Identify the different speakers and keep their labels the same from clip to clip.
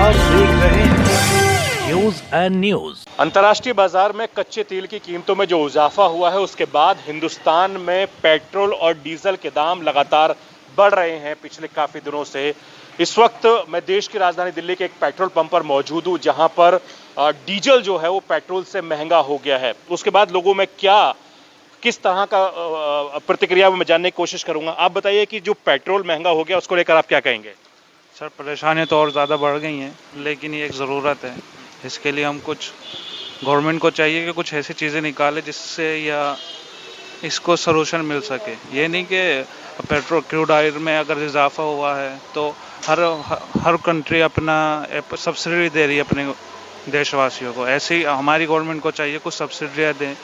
Speaker 1: आप देख रहे हैं न्यूज एंड न्यूज।
Speaker 2: अंतर्राष्ट्रीय बाजार में कच्चे तेल की कीमतों में जो इजाफा हुआ है उसके बाद हिंदुस्तान में पेट्रोल और डीजल के दाम लगातार बढ़ रहे हैं पिछले काफी दिनों से। इस वक्त मैं देश की राजधानी दिल्ली के एक पेट्रोल पंप पर मौजूद हूं जहां पर डीजल जो है वो पेट्रोल से महंगा हो गया है। उसके बाद लोगों में किस तरह का प्रतिक्रिया मैं जानने की कोशिश करूंगा। आप बताइए कि जो पेट्रोल महंगा हो गया उसको लेकर आप क्या कहेंगे?
Speaker 3: सर, परेशानियाँ तो और ज़्यादा बढ़ गई हैं, लेकिन ये एक ज़रूरत है। इसके लिए हम कुछ गवर्नमेंट को चाहिए कि कुछ ऐसी चीज़ें निकाले जिससे या इसको सलूशन मिल सके। ये नहीं कि पेट्रोल क्रूड ऑयल में अगर इजाफा हुआ है तो हर कंट्री अपना सब्सिडी दे रही है अपने देशवासियों को। ऐसे ही हमारी गवर्नमेंट को चाहिए कुछ सब्सिडियाँ दें।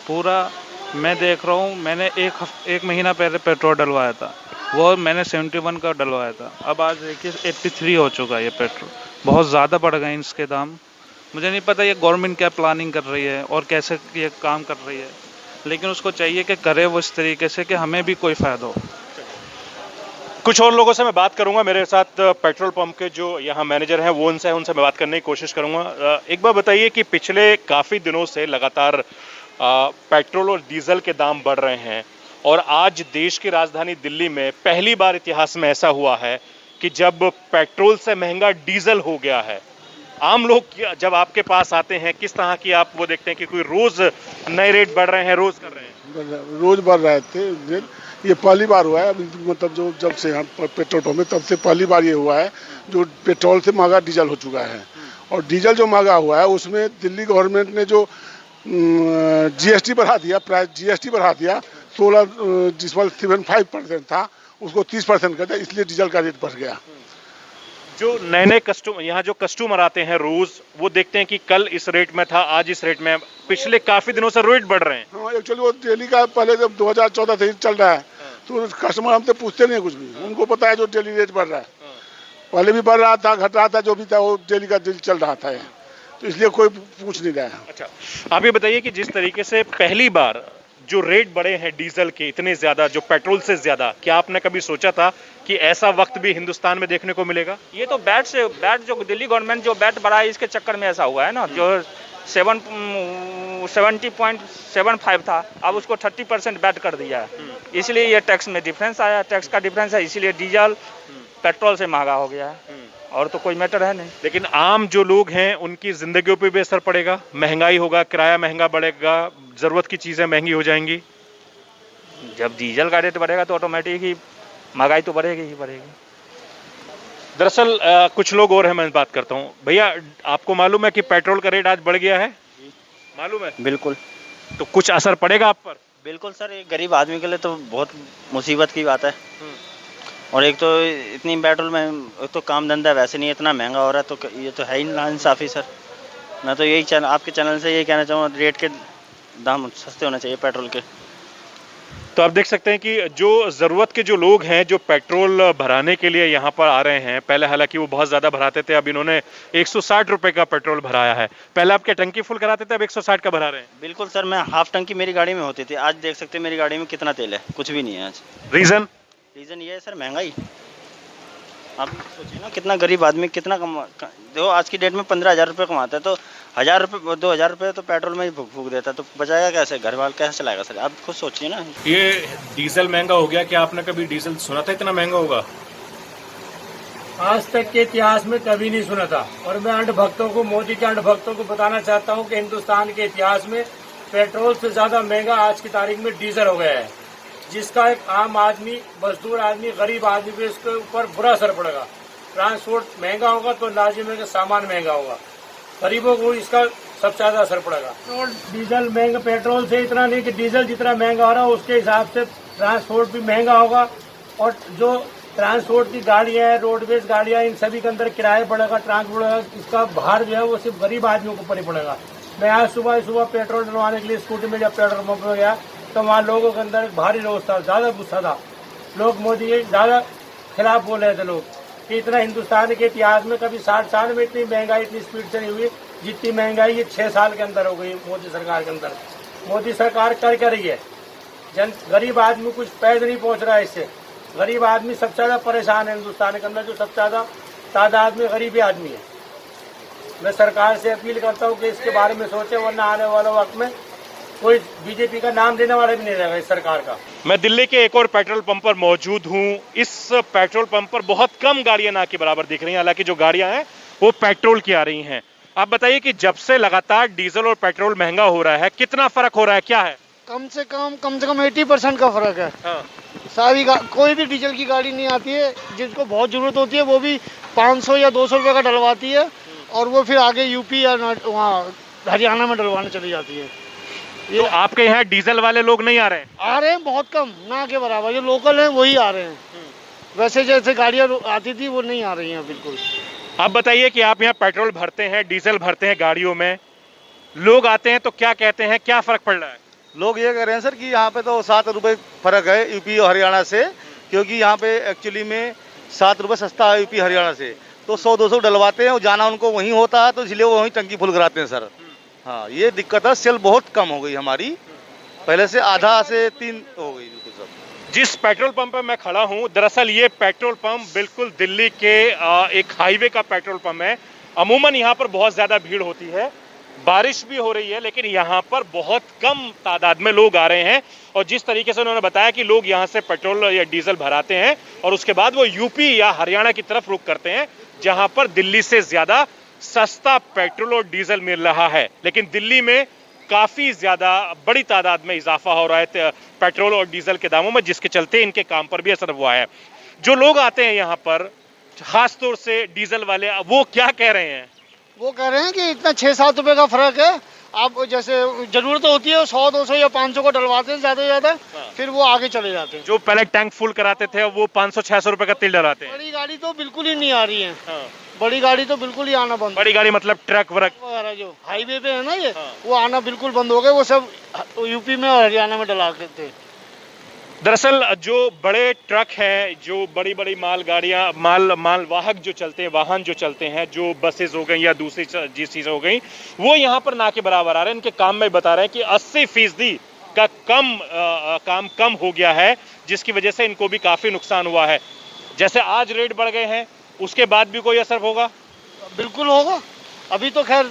Speaker 3: पूरा मैं देख रहा हूँ, मैंने एक महीना पहले पेट्रोल डलवाया था, वो मैंने 71 का डलवाया था। अब आज देखिए 83 हो चुका है ये पेट्रोल। बहुत ज़्यादा बढ़ गए हैं इसके दाम। मुझे नहीं पता ये गवर्नमेंट क्या प्लानिंग कर रही है और कैसे ये काम कर रही है, लेकिन उसको चाहिए कि करे वो इस तरीके से कि हमें भी कोई फ़ायदा हो।
Speaker 2: कुछ और लोगों से मैं बात करूंगा। मेरे साथ पेट्रोल पंप के जो यहाँ मैनेजर हैं वो उनसे मैं बात करने की कोशिश करूंगा। एक बार बताइए कि पिछले काफ़ी दिनों से लगातार पेट्रोल और डीजल के दाम बढ़ रहे हैं और आज देश की राजधानी दिल्ली में पहली बार इतिहास में ऐसा हुआ है कि जब पेट्रोल से महंगा डीजल हो गया है। आम लोग जब आपके पास आते हैं किस तरह की आप वो देखते हैं कि कोई रोज नए रेट बढ़ रहे हैं, रोज कर रहे हैं?
Speaker 4: रोज बढ़ रहे थे। ये पहली बार हुआ है, मतलब जो जब से हम पेट्रोल पंप में तब से पहली बार ये हुआ है जो पेट्रोल से महंगा डीजल हो चुका है। और डीजल जो महंगा हुआ है उसमें दिल्ली गवर्नमेंट ने जो जीएसटी बढ़ा दिया, प्राइस जीएसटी बढ़ा दिया। 16 जिस पर 75% था उसको 30% कर दिया, इसलिए डीजल का रेट बढ़ गया।
Speaker 2: जो नए कस्टमर यहाँ जो कस्टमर आते हैं रोज वो देखते हैं कि कल इस रेट में था, आज इस रेट में। पिछले काफी दिनों से रेट बढ़ रहे हैं।
Speaker 4: हाँ, एक्चुअली वो डेली का पहले जब 2014 से चल रहा है तो कस्टमर हमसे पूछते नहीं कुछ भी, उनको पता है जो डेली रेट बढ़ रहा है। पहले भी बढ़ रहा था, घट रहा था, जो भी था वो डेली का डेली चल रहा था, तो इसलिए कोई पूछ नहीं रहा है।
Speaker 2: अच्छा, आप ये बताइए कि जिस तरीके से पहली बार जो रेट बढ़े हैं डीजल के इतने ज्यादा, जो पेट्रोल से ज्यादा, क्या आपने कभी सोचा था कि ऐसा वक्त भी हिंदुस्तान में देखने को मिलेगा?
Speaker 5: ये तो बैट जो दिल्ली गवर्नमेंट जो बैट बढ़ाई इसके चक्कर में ऐसा हुआ है ना। जो 70.75 था, अब उसको 30% बैट कर दिया है, इसलिए ये टैक्स में डिफरेंस आया। टैक्स का डिफरेंस है, इसीलिए डीजल पेट्रोल से महंगा हो गया है, और तो कोई मैटर है नहीं।
Speaker 2: लेकिन आम जो लोग हैं उनकी जिंदगियों पे भी असर पड़ेगा। महंगाई होगा, किराया महंगा बढ़ेगा, जरूरत की चीजें महंगी हो जाएंगी।
Speaker 5: जब डीजल का रेट बढ़ेगा तो ऑटोमेटिक ही महंगाई तो बढ़ेगी ही बढ़ेगी।
Speaker 2: दरअसल कुछ लोग और हैं, मैं बात करता हूँ। भैया, आपको मालूम है कि पेट्रोल का रेट आज बढ़ गया है? मालूम है?
Speaker 6: बिल्कुल।
Speaker 2: तो कुछ असर पड़ेगा आप पर?
Speaker 6: बिल्कुल सर, एक गरीब आदमी के लिए तो बहुत मुसीबत की बात है। और एक तो इतनी पेट्रोल में एक तो काम धंधा वैसे नहीं इतना महंगा हो रहा है, तो ये तो है ही नाइंसाफ़ी सर। मैं तो यही आपके चैनल से यही कहना चाहूँगा, रेट के दाम सस्ते होने चाहिए पेट्रोल के।
Speaker 2: तो आप देख सकते हैं कि जो ज़रूरत के जो लोग हैं जो पेट्रोल भराने के लिए यहाँ पर आ रहे हैं, पहले हालांकि वो बहुत ज़्यादा भराते थे, अब इन्होंने 160 रुपये का पेट्रोल भराया है। पहले आपके टंकी फुल कराते थे, अब 160 का भरा रहे हैं।
Speaker 6: बिल्कुल सर, मैं हाफ टंकी मेरी गाड़ी में होती थी, आज देख सकते हैं मेरी गाड़ी में कितना तेल है, कुछ भी नहीं है आज।
Speaker 2: रीज़न
Speaker 6: ये है सर, महंगाई। आप सोचिए ना, कितना गरीब आदमी कितना जो आज की डेट में 15,000 रुपये कमाता है, तो 1,000 रुपये 2,000 रुपये तो पेट्रोल में ही फूक देता है, तो बचाएगा कैसे? घर वाला कैसे चलाएगा सर? आप खुद सोचिए ना।
Speaker 2: ये डीजल महंगा हो गया, क्या आपने कभी डीजल सुना था इतना महंगा होगा?
Speaker 7: आज तक के इतिहास में कभी नहीं सुना था। और मैं अंधभक्तों को, मोदी के अंधभक्तों को बताना चाहता हूं कि हिंदुस्तान के इतिहास में पेट्रोल से ज्यादा महंगा आज की तारीख में डीजल हो गया है, जिसका एक आम आदमी, मजदूर आदमी, गरीब आदमी पे इसके ऊपर बुरा असर पड़ेगा। ट्रांसपोर्ट महंगा होगा तो लाजिम है कि सामान महंगा होगा, गरीबों को इसका सबसे ज्यादा असर पड़ेगा। पेट्रोल डीजल महंगा, पेट्रोल से इतना नहीं कि डीजल जितना महंगा हो रहा है उसके हिसाब से ट्रांसपोर्ट भी महंगा होगा। और जो ट्रांसपोर्ट की गाड़ियां हैं, रोडवेज गाड़ियां, इन सभी के अंदर किराया बढ़ेगा, ट्रांसपोर्ट बढ़ेगा, इसका भार जो है वो सिर्फ गरीब आदमियों को पड़ेगा। मैं आज सुबह पेट्रोल डलवाने के लिए स्कूटी में जब पेट्रोल पंप में गया तो वहाँ लोगों के अंदर भारी रोष था, ज्यादा गुस्सा था। लोग मोदी के ज्यादा खिलाफ बोल रहे थे लोग कि इतना हिंदुस्तान के इतिहास में कभी 60 साल में इतनी महंगाई इतनी स्पीड से नहीं हुई जितनी महंगाई ये 6 साल के अंदर हो गई मोदी सरकार के अंदर। मोदी सरकार कर रही है, गरीब आदमी कुछ पैद नहीं पहुंच रहा है इससे। गरीब आदमी सबसे ज्यादा परेशान है हिंदुस्तान के अंदर, जो सबसे ज्यादा तादाद में गरीबी आदमी है। मैं सरकार से अपील करता हूँ कि इसके बारे में सोचे, वरना आने वाले वक्त में कोई बीजेपी का नाम देने वाला भी नहीं रहेगा इस सरकार का।
Speaker 2: मैं दिल्ली के एक और पेट्रोल पंप पर मौजूद हूँ। इस पेट्रोल पंप पर बहुत कम गाड़ियां ना के बराबर दिख रही हैं, हालांकि जो गाड़ियां हैं वो पेट्रोल की आ रही हैं। आप बताइए कि जब से लगातार डीजल और पेट्रोल महंगा हो रहा है, कितना फर्क हो रहा है, क्या है?
Speaker 8: कम से कम 80% का फर्क है।
Speaker 2: हाँ।
Speaker 8: सारी कोई भी डीजल की गाड़ी नहीं आती है, जिसको बहुत जरूरत होती है वो भी 500 या 200 रुपये का डलवाती है, और वो फिर आगे यूपी या वहाँ हरियाणा में डलवाने चली जाती है।
Speaker 2: तो आपके यहाँ डीजल वाले लोग नहीं आ रहे हैं?
Speaker 8: आ रहे हैं बहुत कम, ना के बराबर। जो लोकल हैं वही आ रहे हैं, वैसे जैसे गाड़ियाँ आती थी वो नहीं आ रही हैं बिल्कुल।
Speaker 2: आप बताइए कि आप यहाँ पेट्रोल भरते हैं, डीजल भरते हैं गाड़ियों में, लोग आते हैं तो क्या कहते हैं, क्या फर्क पड़ रहा है?
Speaker 9: लोग ये कह रहे हैं सर कि यहाँ पे तो 7 रुपये फर्क है यूपी और हरियाणा से, क्योंकि यहाँ पे एक्चुअली में 7 रुपये सस्ता है यूपी हरियाणा से, तो 100-200 डलवाते हैं और जाना उनको वहीं होता है, तो इसलिए वो वहीं टंकी फुल कराते हैं सर। हाँ, ये दिक्कत है, सेल बहुत कम हो गई हमारी, पहले से आधा से 3 हो गई बिल्कुल सर।
Speaker 2: जिस पेट्रोल पंप पर मैं खड़ा हूँ, दरअसल ये पेट्रोल पंप बिल्कुल दिल्ली के एक हाईवे का पेट्रोल पंप है। अमूमन यहाँ पर बहुत ज़्यादा भीड़ होती है, बारिश भी हो रही है, लेकिन यहाँ पर बहुत कम तादाद में लोग आ रहे हैं। और जिस तरीके से उन्होंने बताया कि लोग यहाँ से पेट्रोल या डीजल भराते हैं और उसके बाद वो यूपी या हरियाणा की तरफ रुख करते हैं, जहाँ पर दिल्ली से ज़्यादा सस्ता पेट्रोल और डीजल मिल रहा है। लेकिन दिल्ली में काफ़ी ज़्यादा बड़ी तादाद में इजाफा हो रहा है पेट्रोल और डीजल के दामों में, जिसके चलते इनके काम पर भी असर हुआ है। जो लोग आते हैं यहाँ पर, खासतौर से डीजल वाले, वो क्या कह रहे हैं?
Speaker 8: वो कह रहे हैं कि इतना 6-7 रुपये का फर्क है। आप जैसे जरूरत होती है 100-200 या 500 को डलवाते हैं ज़्यादा से ज़्यादा, फिर वो आगे चले जाते हैं।
Speaker 2: जो पहले टैंक फुल कराते थे वो 500-600 रुपए का तेल डलाते हैं।
Speaker 8: बड़ी गाड़ी तो बिल्कुल ही नहीं आ रही है। बड़ी गाड़ी तो बिल्कुल ही आना बंद।
Speaker 2: बड़ी गाड़ी मतलब ट्रक व्रक
Speaker 8: वगैरह जो हाईवे पे है ना, ये वो आना बिल्कुल बंद हो गए। वो सब यूपी में और हरियाणा में डला के थे।
Speaker 2: दरअसल जो बड़े ट्रक हैं, जो बड़ी बड़ी मालगाड़ियां, मालवाहक जो चलते हैं, वाहन जो चलते हैं, जो बसेस हो गई या दूसरी जिस चीज़ें हो गई, वो यहाँ पर ना के बराबर आ रहे हैं। इनके काम में बता रहे हैं कि 80% का काम कम हो गया है, जिसकी वजह से इनको भी काफ़ी नुकसान हुआ है। जैसे आज रेट बढ़ गए हैं, उसके बाद भी कोई असर होगा?
Speaker 8: बिल्कुल होगा। अभी तो खैर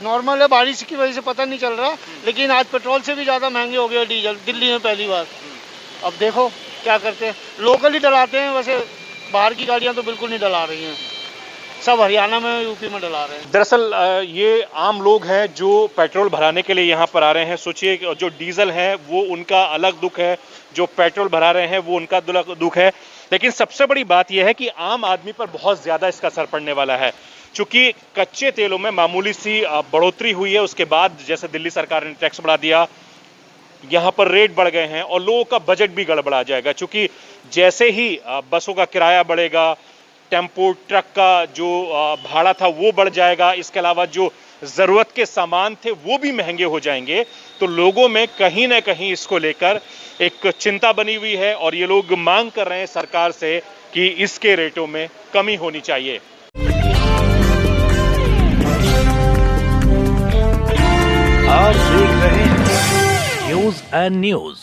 Speaker 8: नॉर्मल है, बारिश की वजह से पता नहीं चल रहा, लेकिन आज पेट्रोल से भी ज़्यादा महंगे हो गए डीजल दिल्ली में पहली बार। अब देखो क्या करते हैं, लोकल ही डलाते हैं, वैसे बाहर की गाड़ियां तो बिल्कुल नहीं डला रही हैं, सब हरियाणा में यूपी में डला रहे हैं।
Speaker 2: दरअसल ये आम लोग हैं जो पेट्रोल भराने के लिए यहाँ पर आ रहे हैं। सोचिए जो डीजल है वो उनका अलग दुख है, जो पेट्रोल भरा रहे हैं वो उनका दुख है। लेकिन सबसे बड़ी बात यह है कि आम आदमी पर बहुत ज़्यादा इसका असर पड़ने वाला है, चूँकि कच्चे तेलों में मामूली सी बढ़ोतरी हुई है, उसके बाद जैसे दिल्ली सरकार ने टैक्स बढ़ा दिया, यहाँ पर रेट बढ़ गए हैं और लोगों का बजट भी गड़बड़ा जाएगा। क्योंकि जैसे ही बसों का किराया बढ़ेगा, टेम्पो ट्रक का जो भाड़ा था वो बढ़ जाएगा, इसके अलावा जो ज़रूरत के सामान थे वो भी महंगे हो जाएंगे। तो लोगों में कहीं ना कहीं इसको लेकर एक चिंता बनी हुई है और ये लोग मांग कर रहे हैं सरकार से कि इसके रेटों में कमी होनी चाहिए।
Speaker 1: आप देख रहे हैं न्यूज़ एंड न्यूज़।